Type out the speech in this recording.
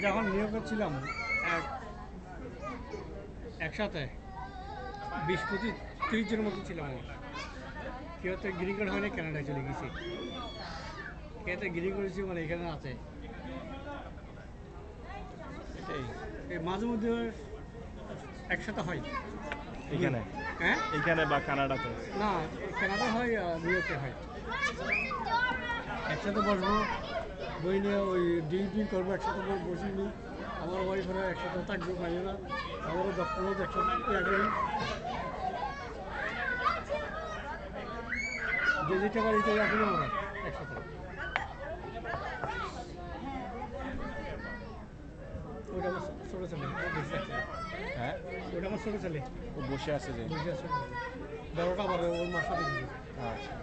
যখন নিয়োগ করছিলাম একসাথে 20-25-30 জনের মতো ছিলাম আমার। কেউ তো গ্রিন কার্ড হয়নি, কানাডায় চলে গেছি। কেউ তো গ্রিন করেছি, মানে এখানে আছে। এই মাঝে মধ্যে একসাথে হয় এখানে। হ্যাঁ, এখানে বা কানাডাতে? না, কানাডা হয়, নিউ ইয়র্কে হয়। একসাথে বসবো, বই নিয়ে ওই ডিউটি করবো, একসাথে বসিনি। আমার ওয়াইফেরা একসাথে থাকবো, ভাইয়েরা আমারও 10-15 একসাথে একদিন যে যেতে পারি তো এখন আমরা একসাথে। ওটা আমার ছোটো ছেলে, হ্যাঁ, ওটা আমার ছোটো ছেলে ও বসে আছে যে। বসে আছে। বড়টা আবার ওর মার সাথে গেছে। আচ্ছা।